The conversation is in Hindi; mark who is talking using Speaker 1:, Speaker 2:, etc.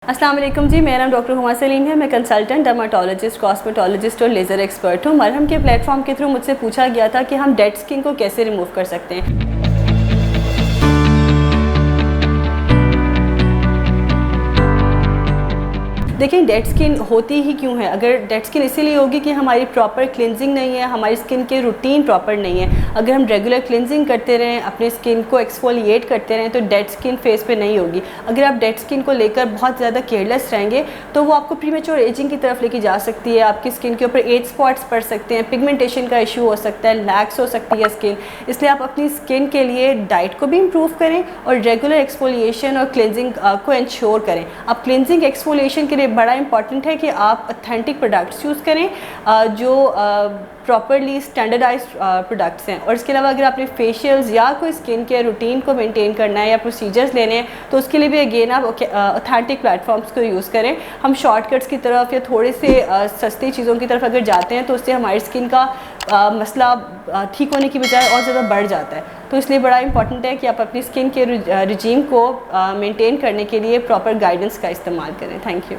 Speaker 1: अस्सलाम वालेकुम जी, मेरा नाम डॉक्टर हुमा सलीम है। मैं कंसल्टेंट डर्माटोलॉजिस्ट, कॉस्मेटोलॉजिस्ट और लेज़र एक्सपर्ट हूँ। मरहम के प्लेटफॉर्म के थ्रू मुझसे पूछा गया था कि हम डेड स्किन को कैसे रिमूव कर सकते हैं। देखिए, डेड स्किन होती ही क्यों है? अगर डेड स्किन इसीलिए होगी कि हमारी प्रॉपर क्लिनजिंग नहीं है, हमारी स्किन के रूटीन प्रॉपर नहीं है। अगर हम रेगुलर क्लिनजिंग करते रहें, अपने स्किन को एक्सफोलिएट करते रहें, तो डेड स्किन फेस पे नहीं होगी। अगर आप डेड स्किन को लेकर बहुत ज़्यादा केयरलेस रहेंगे तो वो आपको प्रीमेच्योर एजिंग की तरफ लेके जा सकती है। आपकी स्किन के ऊपर एज स्पॉट्स पड़ सकते हैं, पिगमेंटेशन का इशू हो सकता है, लैक्स हो सकती है स्किन। इसलिए आप अपनी स्किन के लिए डाइट को भी इम्प्रूव करें और रेगुलर एक्सफोलिएशन और क्लिनजिंग को इंश्योर करें। आप क्लिनजिंग एक्सफोलिएशन के लिए बड़ा इंपॉर्टेंट है कि आप ऑथेंटिक प्रोडक्ट्स यूज़ करें जो प्रॉपरली स्टैंडर्डाइज प्रोडक्ट्स हैं। और इसके अलावा अगर आपने फेशियल्स या कोई स्किन केयर रूटीन को मेंटेन करना है या प्रोसीजर्स लेने हैं तो उसके लिए भी अगेन आप ऑथेंटिक प्लेटफॉर्म्स को यूज़ करें। हम शॉर्टकट्स की तरफ या थोड़े से सस्ती चीज़ों की तरफ अगर जाते हैं तो उससे हमारी स्किन का मसला ठीक होने की बजाय और ज़्यादा बढ़ जाता है। तो इसलिए बड़ा इंपॉर्टेंट है कि आप अपनी स्किन के रिजीम को मेंटेन करने के लिए प्रॉपर गाइडेंस का इस्तेमाल करें। Thank you.